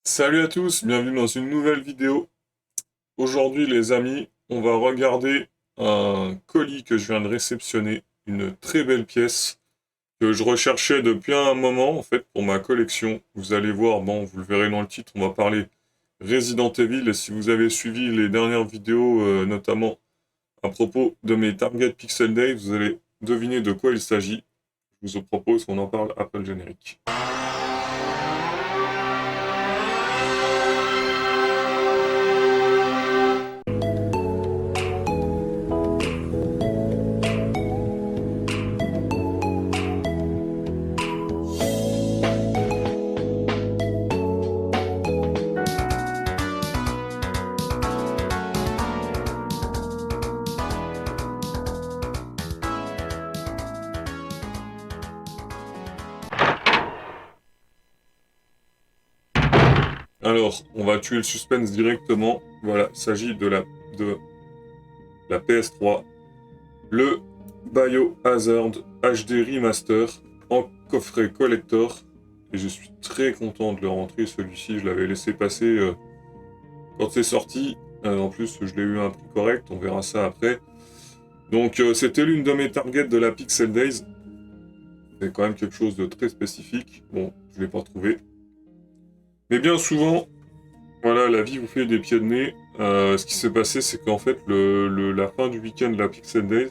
Salut à tous, bienvenue dans une nouvelle vidéo. Aujourd'hui les amis, on va regarder un colis que je viens de réceptionner, une très belle pièce que je recherchais depuis un moment en fait pour ma collection. Vous allez voir, bon vous le verrez dans le titre, on va parler Resident Evil et si vous avez suivi les dernières vidéos notamment à propos de mes Target Pixel Day, vous allez deviner de quoi il s'agit. Je vous propose qu'on en parle après le générique. Alors, on va tuer le suspense directement. Voilà, il s'agit de la PS3, le Biohazard HD Remaster en coffret collector. Et je suis très content de le rentrer, celui-ci. Je l'avais laissé passer quand c'est sorti. En plus, je l'ai eu à un prix correct, on verra ça après. Donc, c'était l'une de mes targets de la Pixel Days. C'est quand même quelque chose de très spécifique. Bon, je ne l'ai pas trouvé. Mais bien souvent, voilà, la vie vous fait des pieds de nez. Ce qui s'est passé, c'est qu'en fait, la fin du week-end de la Pixel Days,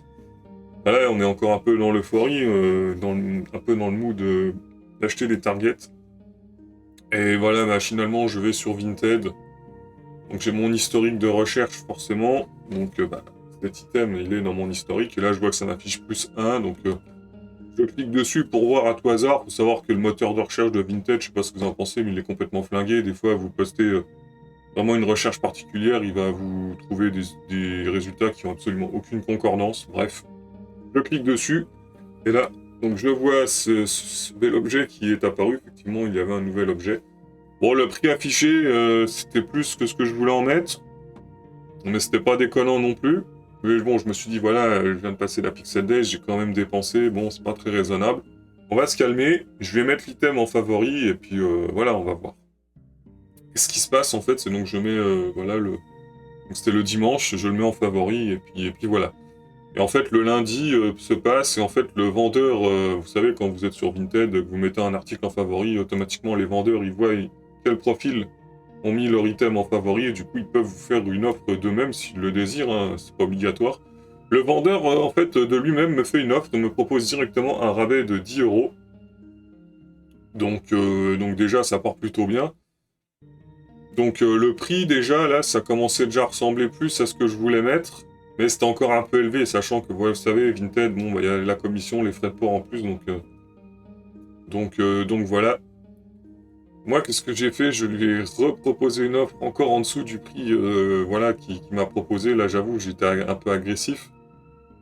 bah là, on est encore un peu dans l'euphorie, un peu dans le mood d'acheter des targets. Et voilà, machinalement, je vais sur Vinted. Donc j'ai mon historique de recherche, forcément. Donc cet item, il est dans mon historique. Et là, je vois que ça m'affiche +1. Donc je clique dessus pour voir à tout hasard. Faut savoir que le moteur de recherche de Vinted, je sais pas ce que vous en pensez, mais il est complètement flingué. Des fois, vous postez vraiment une recherche particulière, il va vous trouver des résultats qui ont absolument aucune concordance. Bref, je clique dessus, et là, donc je vois ce bel objet qui est apparu. Effectivement, il y avait un nouvel objet. Bon, le prix affiché, c'était plus que ce que je voulais en mettre, mais c'était pas déconnant non plus. Mais bon, je me suis dit, voilà, je viens de passer la Pixel Day, j'ai quand même dépensé, bon, c'est pas très raisonnable. On va se calmer, je vais mettre l'item en favori, et puis voilà, on va voir. Et ce qui se passe, en fait, c'est donc je mets, voilà, donc c'était le dimanche, je le mets en favori, et puis voilà. Et en fait, le lundi se passe, et en fait, le vendeur, vous savez, quand vous êtes sur Vinted, que vous mettez un article en favori, automatiquement, les vendeurs, ils voient quel profil ont mis leur item en favori, et du coup, ils peuvent vous faire une offre d'eux-mêmes s'ils le désirent, hein, c'est pas obligatoire. Le vendeur, en fait, de lui-même me fait une offre, et me propose directement un rabais de 10 €. Donc déjà, ça part plutôt bien. Donc le prix déjà là, ça commençait déjà à ressembler plus à ce que je voulais mettre, mais c'était encore un peu élevé, sachant que vous savez, Vinted, bon, bah, y a la commission, les frais de port en plus, donc voilà. Moi, qu'est-ce que j'ai fait? Je lui ai reproposé une offre encore en dessous du prix, voilà, qu'il m'a proposé. Là, j'avoue, j'étais un peu agressif.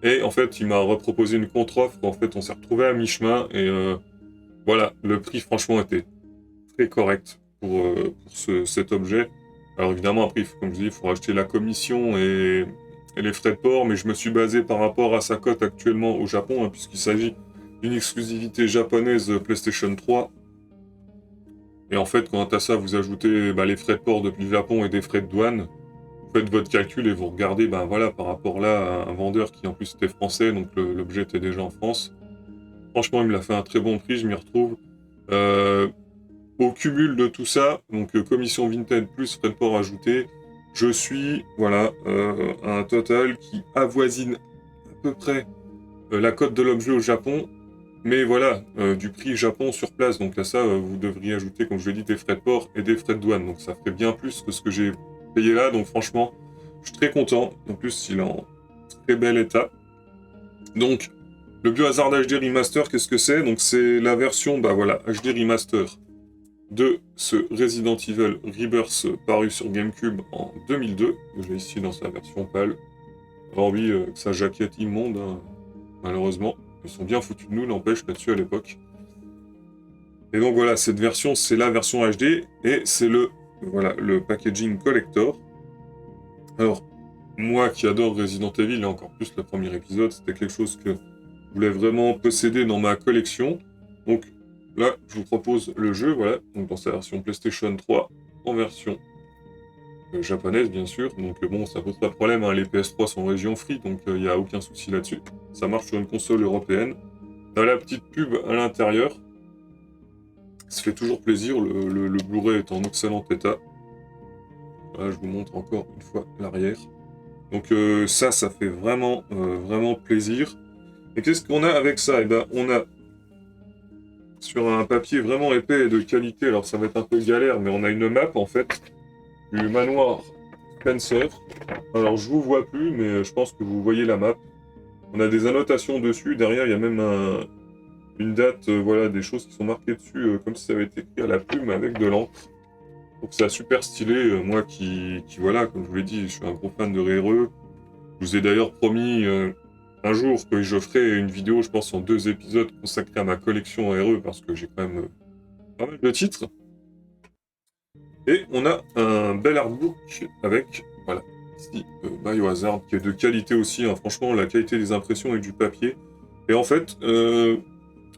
Et en fait, il m'a reproposé une contre-offre. En fait, on s'est retrouvé à mi-chemin et voilà, le prix franchement était très correct pour cet objet. Alors évidemment, après, comme je dis, il faut racheter la commission et les frais de port, mais je me suis basé par rapport à sa cote actuellement au Japon, hein, puisqu'il s'agit d'une exclusivité japonaise PlayStation 3. Et en fait, quant à ça, vous ajoutez les frais de port depuis le Japon et des frais de douane. Vous faites votre calcul et vous regardez, voilà, par rapport là à un vendeur qui en plus était français, donc l'objet était déjà en France. Franchement, il me l'a fait un très bon prix, je m'y retrouve. Euh, Au cumul de tout ça, donc commission Vinted plus frais de port ajoutés, je suis voilà à un total qui avoisine à peu près la cote de l'objet au Japon, mais voilà, du prix Japon sur place. Donc à ça, vous devriez ajouter, comme je l'ai dit, des frais de port et des frais de douane. Donc ça ferait bien plus que ce que j'ai payé là. Donc franchement, je suis très content. En plus, il est en très bel état. Donc, le Biohazard HD Remaster, qu'est-ce que c'est? Donc c'est la version, voilà, HD Remaster de ce Resident Evil Rebirth paru sur GameCube en 2002. J'ai ici dans sa version pâle. Alors oui, sa jaquette immonde, hein, malheureusement. Ils sont bien foutus de nous, n'empêche, là-dessus à l'époque. Et donc voilà, cette version, c'est la version HD, et c'est le packaging collector. Alors, moi qui adore Resident Evil, et encore plus le premier épisode, c'était quelque chose que je voulais vraiment posséder dans ma collection. Donc là, je vous propose le jeu, voilà, donc dans sa version PlayStation 3. en version japonaise, bien sûr. Donc bon, ça pose pas de problème, hein, les PS3 sont région free, donc il n'y a aucun souci là-dessus. Ça marche sur une console européenne. Dans la petite pub à l'intérieur, ça fait toujours plaisir, le Blu-ray est en excellent état. Voilà, je vous montre encore une fois l'arrière. Donc ça fait vraiment, vraiment plaisir. Et qu'est-ce qu'on a avec ça? Eh ben, on a sur un papier vraiment épais et de qualité, alors ça va être un peu galère, mais on a une map en fait du manoir Spencer. Alors je vous vois plus, mais je pense que vous voyez la map. On a des annotations dessus, derrière il y a même une date, voilà, des choses qui sont marquées dessus, comme si ça avait été écrit à la plume avec de l'encre. Donc c'est super stylé, moi qui voilà, comme je vous l'ai dit, je suis un gros fan de RE. Je vous ai d'ailleurs promis un jour que je ferai une vidéo, je pense en 2 épisodes, consacrée à ma collection RE, parce que j'ai quand même pas mal de titres. Et on a un bel artbook avec, voilà, ici, Biohazard, qui est de qualité aussi, hein. Franchement, la qualité des impressions et du papier. Et en fait,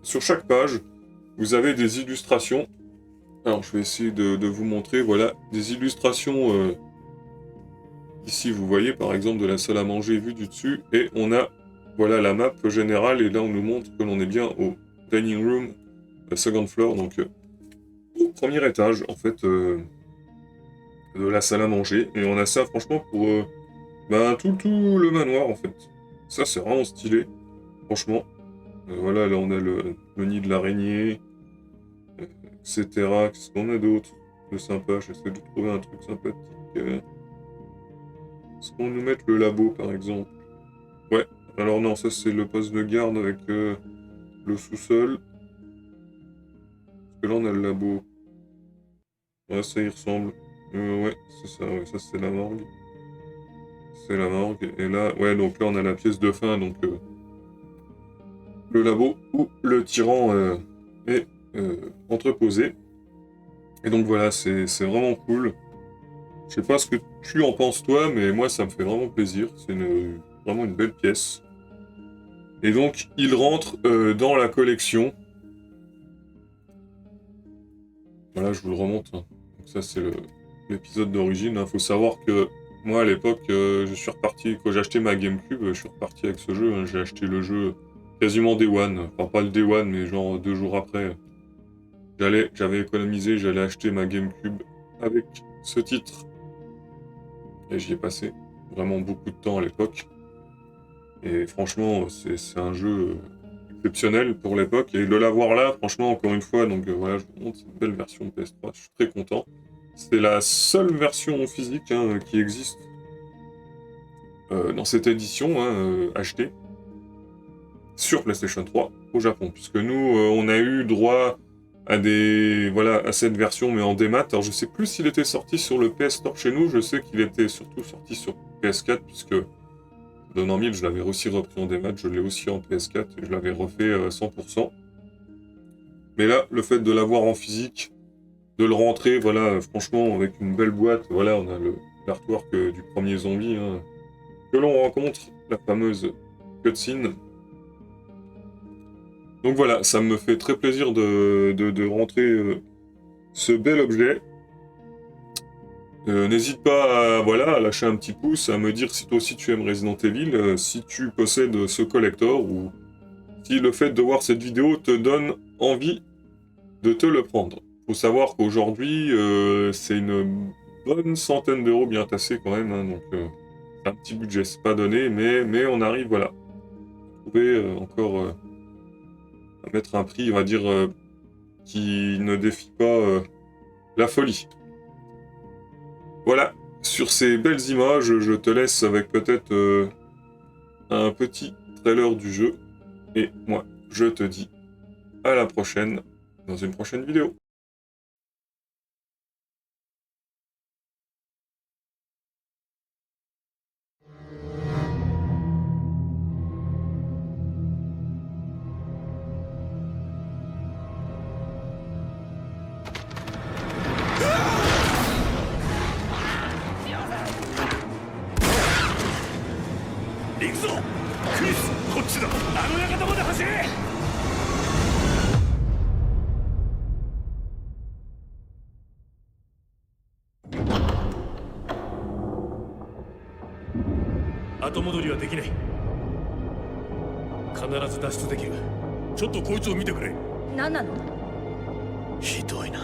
sur chaque page, vous avez des illustrations. Alors, je vais essayer de vous montrer, voilà, des illustrations. Ici, vous voyez, par exemple, de la salle à manger vue du dessus. Et on a, voilà, la map générale. Et là, on nous montre que l'on est bien au dining room, second floor, donc au premier étage, en fait, de la salle à manger. Et on a ça, franchement, pour tout le manoir, en fait. Ça, c'est vraiment stylé, franchement. Voilà, là, on a le nid de l'araignée, etc. Qu'est-ce qu'on a d'autre de sympa? J'essaie de trouver un truc sympathique. Est-ce qu'on nous mette le labo, par exemple? Ouais, alors non, ça, c'est le poste de garde avec le sous-sol. Parce que là, on a le labo. Ouais, ça y ressemble. Ouais, c'est ça, ouais, ça, c'est la morgue. C'est la morgue. Et là, ouais, donc là, on a la pièce de fin, donc le labo où le tyran est entreposé. Et donc voilà, c'est vraiment cool. Je sais pas ce que tu en penses toi, mais moi ça me fait vraiment plaisir. C'est vraiment une belle pièce. Et donc il rentre dans la collection. Voilà, je vous le remonte, hein. Donc ça c'est l'épisode d'origine. Il faut savoir que moi à l'époque, je suis reparti, quand j'ai acheté ma GameCube, je suis reparti avec ce jeu, hein. J'ai acheté le jeu quasiment Day One. Enfin pas le Day One, mais genre 2 jours après. J'avais économisé, j'allais acheter ma GameCube avec ce titre. Et j'y ai passé vraiment beaucoup de temps à l'époque. Et franchement, c'est un jeu exceptionnel pour l'époque. Et de l'avoir là, franchement, encore une fois, donc voilà, je vous montre cette belle version de PS3, je suis très content. C'est la seule version physique, hein, qui existe dans cette édition, hein, achetée sur PlayStation 3 au Japon. Puisque nous, on a eu droit à cette version, mais en démat. Alors je sais plus s'il était sorti sur le PS Store chez nous, je sais qu'il était surtout sorti sur PS4, puisque Don en Mille, je l'avais aussi repris en démat, je l'ai aussi en PS4, et je l'avais refait 100%. Mais là, le fait de l'avoir en physique, de le rentrer, voilà, franchement, avec une belle boîte, voilà, on a l'artwork du premier zombie, hein, que l'on rencontre, la fameuse cutscene. Donc voilà, ça me fait très plaisir de rentrer ce bel objet. N'hésite pas à lâcher un petit pouce, à me dire si toi aussi tu aimes Resident Evil, si tu possèdes ce collector, ou si le fait de voir cette vidéo te donne envie de te le prendre. Faut savoir qu'aujourd'hui, c'est une bonne centaine d'euros bien tassés quand même, hein, donc c'est un petit budget, c'est pas donné, mais on arrive, voilà, à trouver encore à mettre un prix, on va dire, qui ne défie pas la folie. Voilà, sur ces belles images, je te laisse avec peut-être un petit trailer du jeu. Et moi, je te dis à la prochaine, dans une prochaine vidéo. 後戻りはできない。必ず脱出できる。ちょっとこいつを見てくれ。何なの？ひどいな。